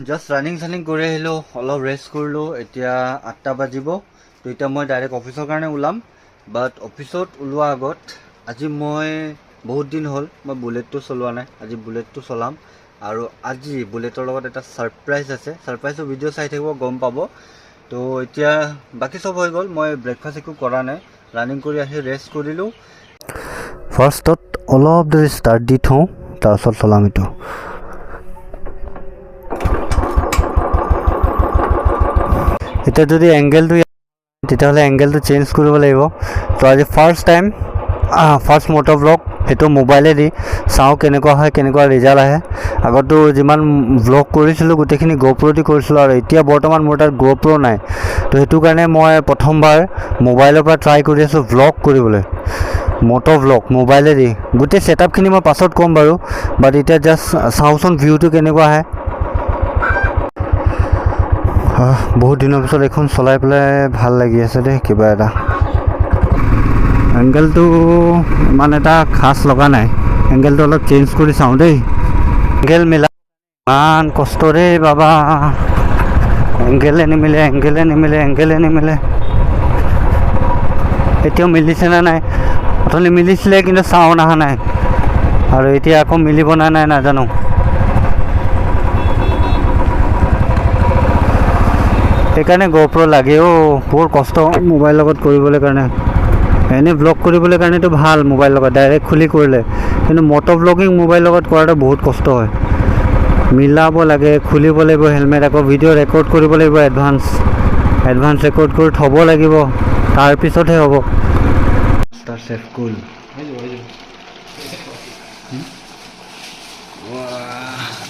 Just running চানিং কৰি আহিলোঁ, অলপ ৰেষ্ট কৰিলোঁ। এতিয়া 8টা বাজিব। তো এতিয়া মই ডাইৰেক্ট অফিচৰ কাৰণে ওলাম। বাট অফিচত ওলোৱাৰ আগত আজি মই বহুত দিন হ'ল মই বুলেটটো চলোৱা নাই। আজি বুলেটটো চলাম আৰু আজি বুলেটৰ লগত এটা ছাৰপ্ৰাইজ আছে। ছাৰপ্ৰাইজৰ ভিডিঅ' চাই থাকিব, গম পাব। তো এতিয়া বাকী চব হৈ গ'ল। মই ব্ৰেকফাষ্ট একো কৰা নাই, ৰানিং কৰি আহি ৰেষ্ট কৰিলোঁ। ফাৰ্ষ্টত অলপ দেৰি ষ্টাৰ্ট দি থওঁ, তাৰপিছত চলাম এইটো। এতিয়া যদি এংগেলটো তেতিয়াহ'লে এংগেলটো চেঞ্জ কৰিব লাগিব। তো আজি ফাৰ্ষ্ট মটৰ ব্লগ, সেইটো মোবাইলেদি চাওঁ কেনেকুৱা হয়, কেনেকুৱা ৰিজাল্ট আহে। আগতো যিমান ব্লগ কৰিছিলোঁ গোটেইখিনি GoPro দি কৰিছিলোঁ, আৰু এতিয়া বৰ্তমান মোৰ তাত GoPro নাই। তো সেইটো কাৰণে মই প্ৰথমবাৰ মোবাইলৰ পৰা ট্ৰাই কৰি আছোঁ ব্লগ কৰিবলৈ, মটৰ ব্লগ মোবাইলেদি। গোটেই ছেটআপখিনি মই পাছত ক'ম বাৰু, বাট এতিয়া জাষ্ট চাওঁচোন ভিউটো কেনেকুৱা আহে। বহুত দিনৰ পিছত এইখন চলাই পেলাই ভাল লাগি আছে দেই কিবা এটা। এংগেলটো ইমান এটা খাচ লগা নাই, এংগেলটো অলপ চেঞ্জ কৰি চাওঁ দেই। এংগেল মিলা ইমান কষ্ট দেই বাবা, এংগেলে নিমিলে। এতিয়াও মিলিছে নে নাই? অথনি মিলিছিলে কিন্তু চাউণ্ড অহা নাই, আৰু এতিয়া আকৌ মিলিব নে নাই নাজানো। সেইকাৰণে GoPro লাগেও, বহুত কষ্ট মোবাইল লগত কৰিবলৈ কাৰণে। এনেই ব্লগ কৰিবলৈ কাৰণেতো ভাল মোবাইল লগত ডাইৰেক্ট খুলি কৰিলে, কিন্তু মটৰ ব্লগিং মোবাইল লগত কৰাটো বহুত কষ্ট হয়। মিলাব লাগে, খুলিব লাগিব হেলমেট, আকৌ ভিডিঅ' ৰেকৰ্ড কৰিব লাগিব। এডভান্স ৰেকৰ্ড কৰি থ'ব লাগিব, তাৰপিছতহে হ'ব।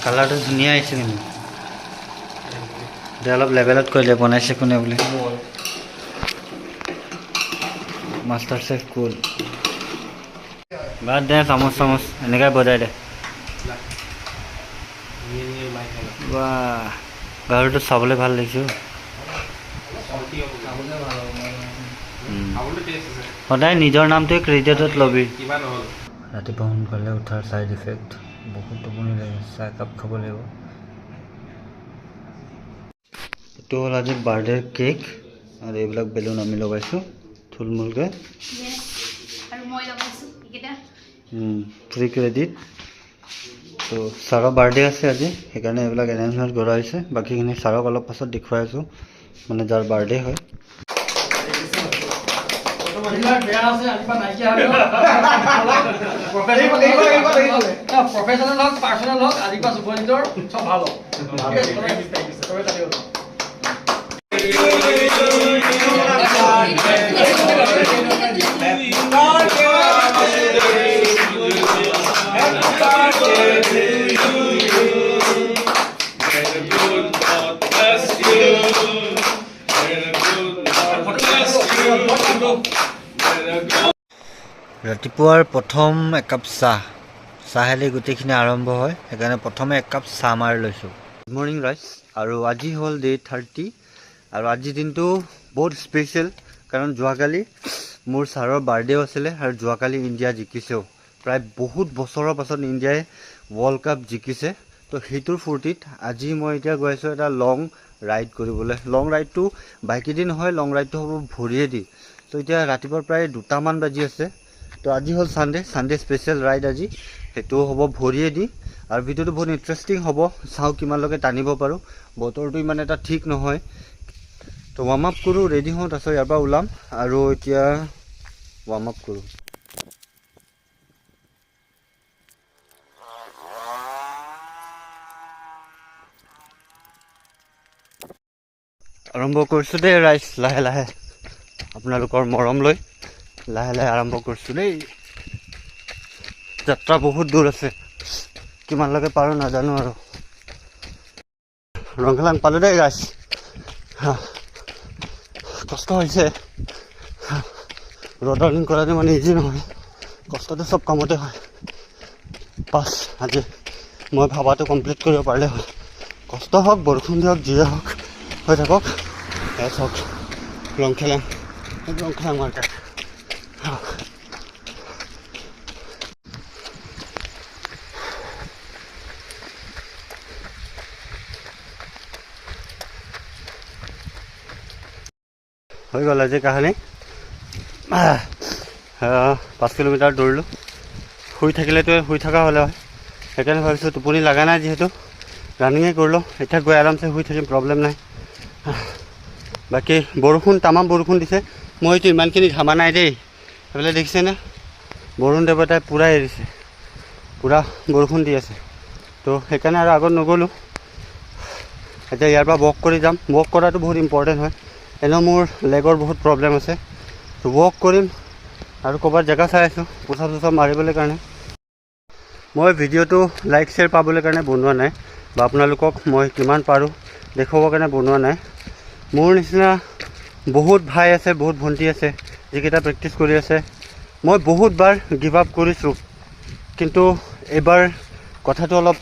কালাৰটো ধুনীয়া আহিছে, কিন্তু এতিয়া অলপ লেভেলত কৰিলে বনাইছে কোনে বোলে। মাষ্টাৰ চেফ কুল বাদ দে, চামুচ এনেকৈ বজাই দে। বা গাহৰিটো চাবলৈ ভাল লাগিছে। সদায় নিজৰ নামটোৱে ক্ৰেডিটত ল'বি। ৰাতিপুৱা সোনকালে উঠাৰ ছাইড ইফেক্ট, বহুত টোপনি লাগে। চাহ একাপ খাব লাগিব। এইটো হ'ল আজি বাৰ্থডেৰ কেক, আৰু এইবিলাক বেলুন আমি লগাইছোঁ থুলমূলকৈ। Free credit. তো ছাৰৰ বাৰ্থডে আছে আজি, সেইকাৰণে এইবিলাক এৰেঞ্জমেণ্ট কৰা হৈছে। বাকীখিনি ছাৰক অলপ পাছত দেখুৱাই আছোঁ, মানে যাৰ বাৰ্থডে হয়। প্ৰফেচনেল হওক পাৰ্চনেল হওক, আজিৰ পৰা সুপৰিচিতৰ চব ভাল হওক। ৰাতিপুৱাৰ প্ৰথম একাপ চাহেদি গোটেইখিনি আৰম্ভ হয়, সেইকাৰণে প্ৰথমে একাপ চাহ মাৰি লৈছোঁ। গুড মৰ্ণিং ৰাইজ। আৰু আজি হ'ল ডে 30, আৰু আজিৰ দিনটো বহুত স্পেচিয়েল, কাৰণ যোৱাকালি মোৰ ছাৰৰ বাৰ্থডেও আছিলে, আৰু যোৱাকালি ইণ্ডিয়া জিকিছেও। প্ৰায় বহুত বছৰৰ পাছত ইণ্ডিয়াই ৱৰ্ল্ড কাপ জিকিছে। তো সেইটোৰ ফূৰ্তিত আজি মই এতিয়া গৈ আছোঁ এটা লং ৰাইড কৰিবলৈ। লং ৰাইডটো বাইকেদি নহয়, লং ৰাইডটো হ'ব ভৰিয়েদি। তো এতিয়া ৰাতিপুৱা প্ৰায় 2টামান বাজি আছে। তো আজি হ'ল ছানডে স্পেচিয়েল ৰাইড আজি, সেইটোও হ'ব ভৰিয়েদি। আৰু ভিডিঅ'টো বহুত ইণ্টাৰেষ্টিং হ'ব, চাওঁ কিমানলৈকে টানিব পাৰোঁ। বতৰটো ইমান এটা ঠিক নহয়। তো ৱাৰ্ম আপ কৰোঁ, ৰেডি হওঁ, তাৰপিছত ইয়াৰ পৰা ওলাম। আৰু এতিয়া ৱাৰ্ম আপ কৰোঁ। আৰম্ভ কৰিছোঁ দেই ৰাইজ, লাহে লাহে আপোনালোকৰ মৰম লৈ লাহে লাহে আৰম্ভ কৰিছোঁ দেই। যাত্ৰা বহুত দূৰ আছে, কিমানলৈকে পাৰোঁ নাজানো। আৰু ৰংঘেলাং পালোঁ দেই ৰাইজ। কষ্ট হৈছে, ৰডাৰিং কৰাটো মানে ইজি নহয়, কষ্টটো চব কামতে হয়। বাছ আজি মই ভাবাটো কমপ্লিট কৰিব পাৰিলে হয়। কষ্ট হওক, বৰষুণ দিয়ক, যিয়ে হওক, হৈ থাকক। এছ হওক ৰংঘেলাং মাৰ্কেট। হৈ গ'ল আজি কাহানি 5 কিলোমিটাৰ দৌৰিলোঁ শুই থাকিলেতো শুই থকা হ'লে হয় সেইকাৰণে ভাবিছোঁ টোপনি লগা নাই যিহেতু ৰানিঙে কৰিলোঁ এতিয়া গৈ আৰামছে শুই থাকিম প্ৰব্লেম নাই বাকী বৰষুণ তামাম বৰষুণ দিছে মইতো ইমানখিনি ঘামা নাই দেই সেইফালে দেখিছেনে বৰুণ দেৱতাই পূৰা এৰিছে পূৰা বৰষুণ দি আছে তো সেইকাৰণে আৰু আগত নগ'লোঁ এতিয়া ইয়াৰ পৰা ৱক কৰি যাম ৱক কৰাটো বহুত ইম্পৰ্টেণ্ট হয় এনেও মোৰ লেগৰ বহুত প্ৰব্লেম আছে তো ৱক কৰিম আৰু ক'ৰবাত জেগা চাই আছোঁ পোচাপ চোচাপ মাৰিবলৈ কাৰণে মই ভিডিঅ'টো লাইক শ্বেয়াৰ পাবলৈ কাৰণে বনোৱা নাই বা আপোনালোকক মই কিমান পাৰোঁ দেখুৱাবৰ কাৰণে বনোৱা নাই মোৰ নিচিনা বহুত ভাই আছে বহুত ভণ্টি আছে যিকেইটা প্ৰেক্টিছ কৰি আছে মই বহুতবাৰ গিভ আপ কৰিছোঁ কিন্তু এইবাৰ কথাটো অলপ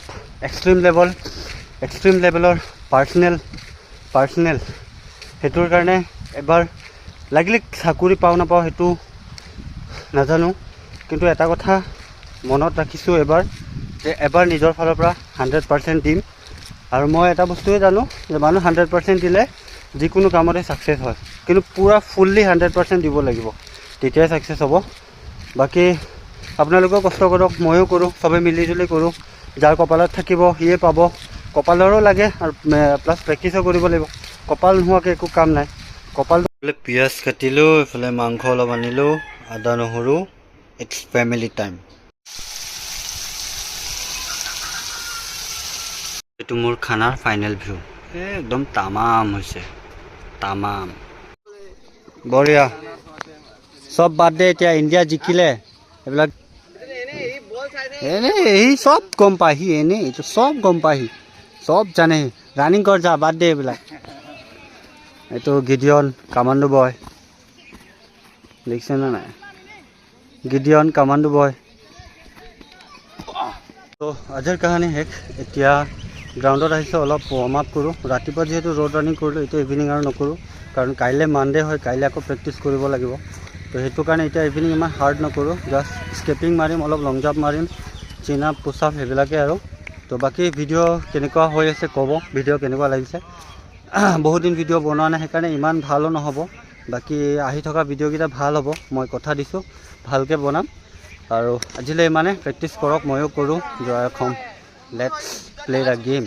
এক্সট্ৰিম লেভেলৰ পাৰ্চনেল সেইটোৰ কাৰণে এবাৰ লাগিলে চাকৰি পাওঁ নাপাওঁ সেইটো নাজানো কিন্তু এটা কথা মনত ৰাখিছোঁ এবাৰ নিজৰ ফালৰ পৰা 100% দিম আৰু মই এটা বস্তুৱে জানো যে মানুহ 100% দিলে যিকোনো কামতে ছাকচেছ হয় কিন্তু পূৰা ফুল্লি 100% দিব লাগিব তেতিয়াই ছাকচেছ হ'ব বাকী আপোনালোকেও কষ্ট কৰক ময়ো কৰোঁ চবেই মিলিজুলি কৰোঁ যাৰ কপালত থাকিব সিয়ে পাব কপালৰো লাগে আৰু প্লাছ প্ৰেক্টিচো কৰিব লাগিব কপাল নোহোৱাকৈ একো কাম নাই কপালটো পিঁয়াজ কাটিলোঁ এইফালে মাংস অলপ আনিলোঁ আদা নহৰু ইটছ ফেমিলি টাইম এইটো মোৰ খানাৰ ফাইনেল ভিউ একদম তামাম হৈছে তামাম বঢ়িয়া চব বাদ দে এতিয়া ইণ্ডিয়া জিকিলে এইবিলাক সি চব গম পায় সি এনেই এইটো চব গম পায় সি চব জানে ৰানিং কৰ যা বাদ দে এইবিলাক এইটো গিডিয়ন কামাণ্ডো বয় দেখিছেনে নাই গিডিয়ন কামাণ্ডো বয় তো আজিৰ কাহানী শেষ এতিয়া গ্ৰাউণ্ডত আহিছোঁ অলপ ৱাৰ্ম আপ কৰোঁ ৰাতিপুৱা যিহেতু ৰ'ড ৰানিং কৰিলোঁ এতিয়া ইভিনিং আৰু নকৰোঁ কাৰণ কাইলৈ মানডে হয় কাইলৈ আকৌ প্ৰেক্টিছ কৰিব লাগিব তো সেইটো কাৰণে এতিয়া ইভিনিং ইমান হাৰ্ড নকৰোঁ জাষ্ট স্কেপিং মাৰিম অলপ লং জাম্প মাৰিম চিন আপ পুছ আপ সেইবিলাকে আৰু তো বাকী ভিডিঅ' কেনেকুৱা হৈ আছে ক'ব ভিডিঅ' কেনেকুৱা লাগিছে বহুত দিন ভিডিঅ' বনোৱা নাই সেইকাৰণে ইমান ভালো নহ'ব বাকী আহি থকা ভিডিঅ'কেইটা ভাল হ'ব মই কথা দিছোঁ ভালকৈ বনাম আৰু আজিলৈ ইমানে প্ৰেক্টিছ কৰক ময়ো কৰোঁ জয় Assam let's play the game